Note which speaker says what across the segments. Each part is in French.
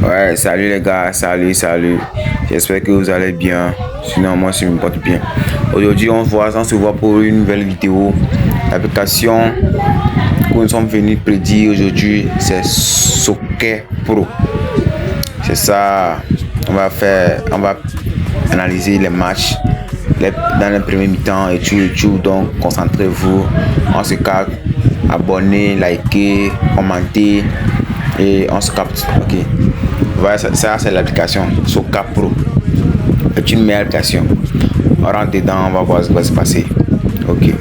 Speaker 1: Ouais, salut les gars, salut. J'espère que vous allez bien. Sinon, moi, je me porte bien. Aujourd'hui, on se voit pour une nouvelle vidéo. L'application que nous sommes venus prédire aujourd'hui, c'est Soccer Pro. C'est ça. On va analyser les matchs dans le premier mi-temps et tout. Donc, concentrez-vous. On se calme. Abonnez, likez, commentez et on se capte. Ok. Voilà, ça c'est l'application Soccer Pro. C'est une meilleure application. On rentre dedans, on va voir ce qui va se passer. Ok.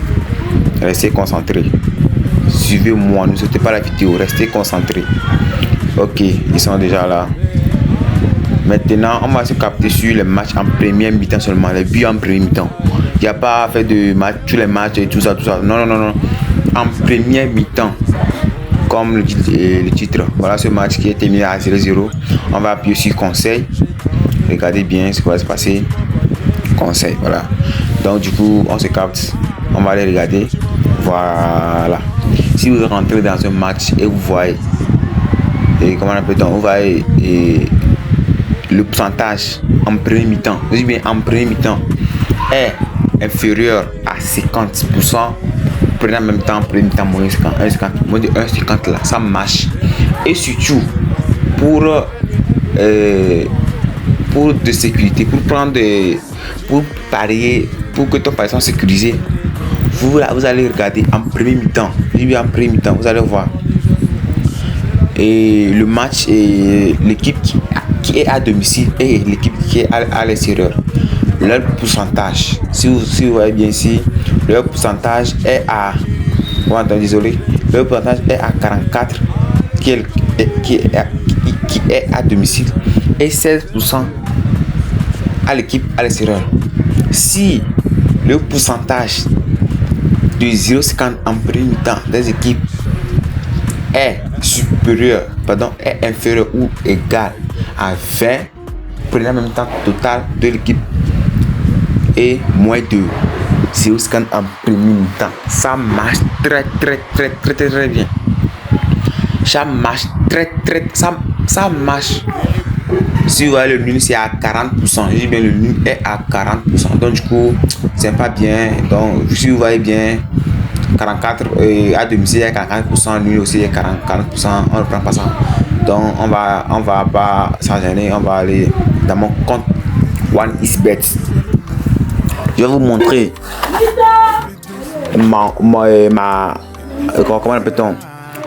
Speaker 1: Restez concentrés. Suivez-moi, ne sautez pas la vidéo, restez concentrés. Ok, ils sont déjà là. Maintenant, on va se capter sur les matchs en première mi-temps seulement, les buts en première mi-temps. Il n'y a pas fait de match, tous les matchs et tout ça. Non. En première mi-temps, comme le titre. Voilà ce match qui est terminé à 0-0. On va appuyer sur conseil. Regardez bien ce qui va se passer. Conseil, voilà. Donc du coup, on se capte. On va aller regarder. Voilà. Si vous rentrez dans un match et vous voyez, comment on appelle, vous voyez le pourcentage en premier mi-temps, je dis bien en premier mi-temps, est inférieur à 50%. Prenez en même temps, premier mi-temps, moins 1,50 là, ça marche. Et surtout, pour de sécurité, pour parier, pour que ton pari soit sécurisé, vous allez regarder en premier mi-temps. Je dis bien en premier mi-temps, vous allez voir. Et le match et l'équipe qui est à domicile et l'équipe qui est à l'extérieur. Leur pourcentage, si vous voyez bien ici, leur pourcentage est à, leur pourcentage est à 44 qui est à domicile et 16% à l'équipe à l'extérieur. Si le pourcentage de 0,50 en premier mi-temps des équipes est inférieur ou égal à 20, prenez en même temps total de l'équipe et moins de 0,50 en premier mi-temps. Ça marche très bien. Ça marche ça marche. Si vous voyez le nul, c'est à 40%. Je dis bien le nul est à 40%. Donc du coup, c'est pas bien. Donc si vous voyez bien, 44 à domicile est à 40%, nul aussi est 40%. On ne prend pas ça. Donc on va pas s'en gêner. On va aller dans mon compte OneXBet. Je vais vous montrer comment appelle-t-on,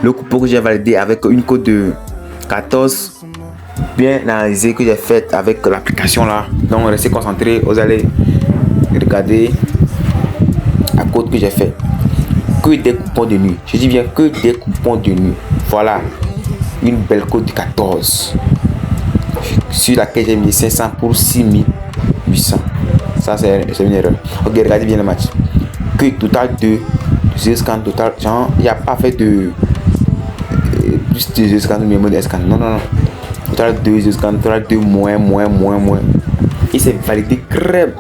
Speaker 1: le coupon que j'ai validé avec une code de 14 bien analysé que j'ai fait avec l'application là. Donc restez concentrés, vous allez regarder la code que j'ai fait. Que des coupons de nuit. Je dis bien que des coupons de nuit. Voilà une belle code de 14 sur laquelle j'ai mis 500 pour 6800. Ça c'est une erreur. Ok, regardez bien le match. Que total de 0,50 total. Genre, il n'y a pas fait de plus de 0,50 mais moins de 0,50. Non. Total de 0,50, total de moins. Et c'est validé crème.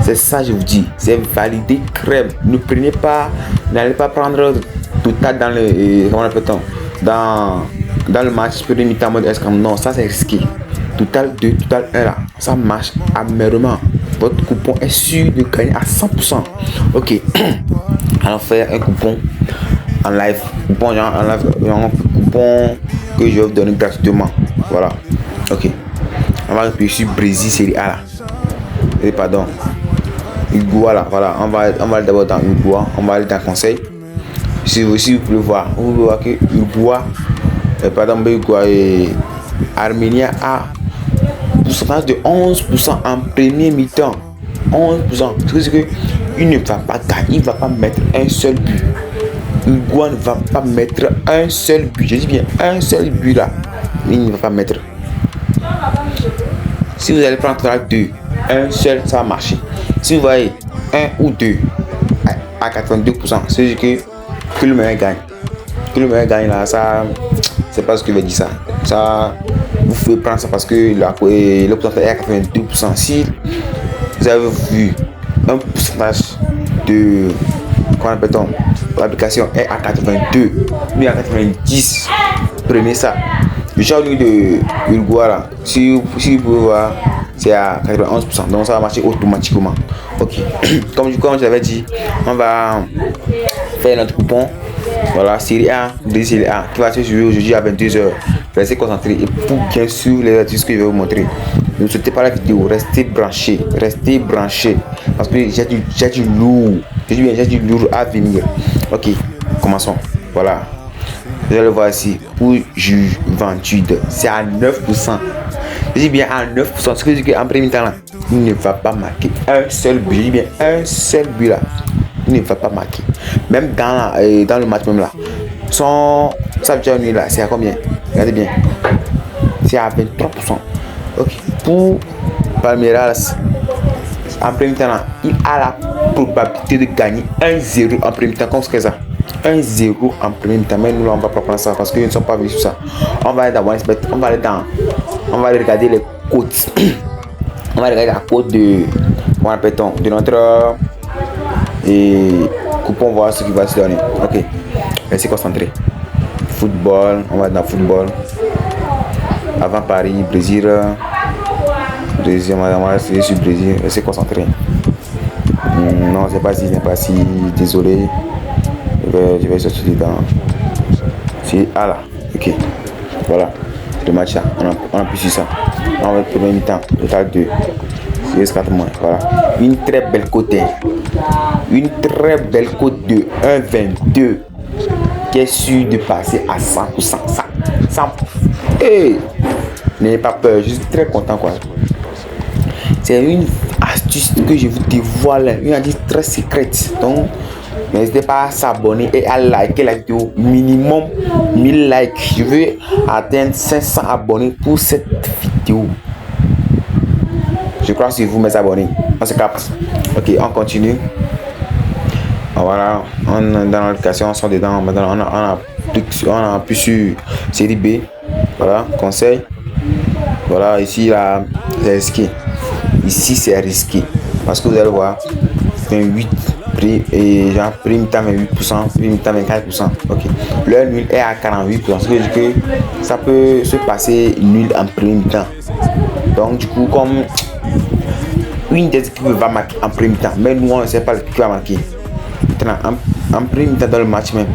Speaker 1: C'est ça je vous dis. C'est validé crème. N'allez pas prendre total dans le comment appelle-t-on, dans le match premier mi-temps mode S. Non, ça c'est risqué. Total 2, total 1 là, ça marche amèrement. Votre coupon est sûr de gagner à 100%. Ok, allons faire un coupon en live. Coupon que je vais vous donner gratuitement. Voilà. Ok, on va appuyer sur Brésil Série A là. Et pardon, Uruguay là. Voilà, on va aller d'abord dans Uruguay. On va aller dans conseil. Si vous pouvez voir, vous pouvez voir que Uruguay et Arménie a pourcentage de 11% en premier mi-temps. 11%. C'est que il ne va pas gagner, il ne va pas mettre un seul but. Uruguay ne va pas mettre un seul but. Je dis bien un seul but là. Il ne va pas mettre. Si vous allez prendre 2, un seul, ça va marcher. Si vous voyez 1 ou 2 à 82%, c'est que le meilleur gagne. Que le meilleur gagne là, ça, c'est pas ce que je veux dire ça. Ça, vous pouvez prendre ça parce que le pourcentage est à 82%. Si vous avez vu un pourcentage de, comment appelle-t-on, l'application est à 82, mais à 90, prenez ça. Le champ de Uruguay là, si vous pouvez voir, c'est à 91%. Donc ça va marcher automatiquement. Ok. Comme je l'avais dit, on va faire notre coupon. Voilà, série A, série A, qui va se jouer aujourd'hui à 22h. Restez concentrés et pour bien sûr les artistes que je vais vous montrer. Ne sautez pas la vidéo, restez branchés, parce que j'ai du lourd. J'ai du lourd à venir. Ok, commençons. Voilà. Vous allez le voir ici pour Juventude, c'est à 9%. Je dis bien à 9%. Ce que je dis qu'en premier temps là, il ne va pas marquer un seul but. Je dis bien un seul but là. Il ne va pas marquer. Même dans le match même là. Sa victoire là, c'est à combien? Regardez bien. C'est à 23%. Ok. Pour Palmeiras, en premier temps là, il a la probabilité de gagner 1-0 en premier temps. Comme c'est ça. 1-0 en premier temps. Mais nous là, on va pas prendre ça parce qu'ils ne sont pas venus sur ça. On va aller dans OneSpect. On va aller regarder les cotes. On va regarder la cote de notre coupon, voir ce qui va se donner. Ok, restez concentré. Football, on va dans football. Avant Paris, Brésil, on va essayer sur Brésil. Restez concentré. Non, c'est pas si, désolé. Je vais sortir dedans. C'est A là. Ok, voilà. Le match là, on a pu sur ça. On va le premier mi-temps, total 2. 4 mois, voilà. Une très belle cote. Une très belle cote de 1,22 qui est sûr de passer à 100%. 100. Hey, n'ayez pas peur, je suis très content quoi. C'est une astuce que je vous dévoile, une astuce très secrète. Donc, n'hésitez pas à s'abonner et à liker la vidéo. Minimum 1000 likes. Je veux atteindre 500 abonnés pour cette vidéo. Je crois que c'est vous mes abonnés. On se capte. Ok, on continue. Voilà, on est dans l'application, on sort dedans. Maintenant, on a plus sur série B. Voilà, conseil. Voilà, ici là, c'est risqué. Ici, c'est risqué. Parce que vous allez voir, 28 prix et genre prime temps 28%, prime temps 24%. Ok, le nul est à 48%. Ce qui veut dire que ça peut se passer nul en prime temps. Donc, du coup, comme une des équipes va marquer en premier temps, mais nous on ne sait pas qui va marquer. Maintenant, en premier temps dans le match même,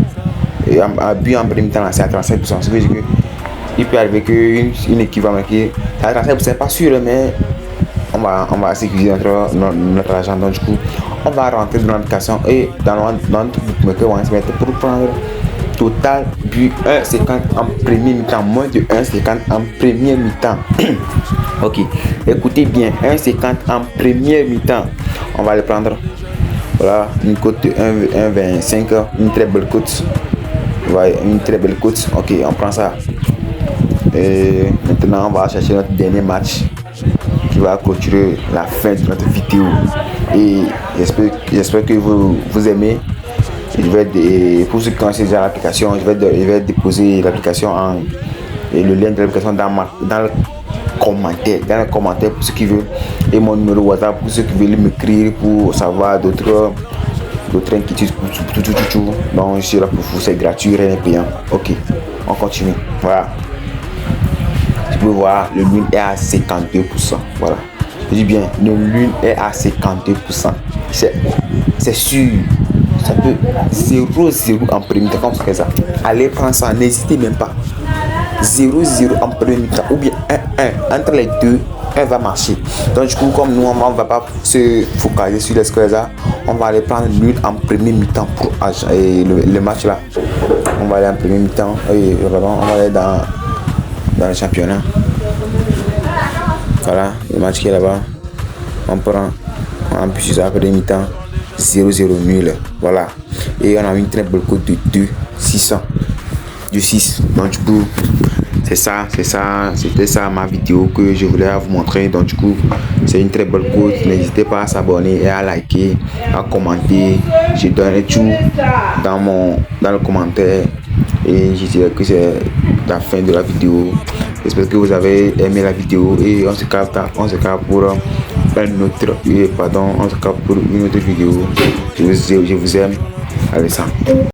Speaker 1: et un but en premier temps c'est à 35%. Ce qui veut dire que il peut arriver qu'une équipe va marquer à 35%, c'est pas sûr, mais on va sécuriser notre argent. Donc du coup, on va rentrer dans l'application et dans notre bookmaker, on va se mettre pour prendre total but 1,50 en premier mi-temps, moins de 1,50 en premier mi-temps. Ok, écoutez bien, 1,50 en premier mi-temps. On va le prendre. Voilà, une cote de 1,25, une très belle cote. Voilà, une très belle cote. Ok, on prend ça. Et maintenant, on va chercher notre dernier match qui va clôturer la fin de notre vidéo. Et j'espère que vous aimez. Pour ceux qui connaissent déjà l'application, je vais déposer l'application et le lien de l'application dans le commentaire pour ceux qui veulent, et mon numéro WhatsApp pour ceux qui veulent m'écrire pour savoir d'autres inquiétudes. Donc je suis là pour vous, c'est gratuit, rien n'est payant. Ok, on continue. Voilà, tu peux voir, le nul est à 52%. Voilà, je dis bien, le nul est à 52%. C'est sûr. Ça peut 0-0 en premier temps, comme ça. Allez prendre ça, n'hésitez même pas. 0-0 en premier temps ou bien 1-1. Entre les deux, 1 va marcher. Donc du coup, comme nous, on ne va pas se focaliser sur les scores là, on va aller prendre nul en premier mi-temps pour le match là. On va aller en premier mi-temps et on va aller dans le championnat. Voilà, le match qui est là-bas. On prend en plus ça après mi-temps. 0-0 nul, voilà, et on a une très belle cote de 2,600 du 6. Donc du coup, c'était ça ma vidéo que je voulais vous montrer. Donc du coup, c'est une très belle cote. N'hésitez pas à s'abonner et à liker, à commenter. Je donnerai tout dans le commentaire et je dirais que c'est la fin de la vidéo. J'espère que vous avez aimé la vidéo et on se capte pour on se capte pour une autre vidéo. Je vous aime. Allez, ça.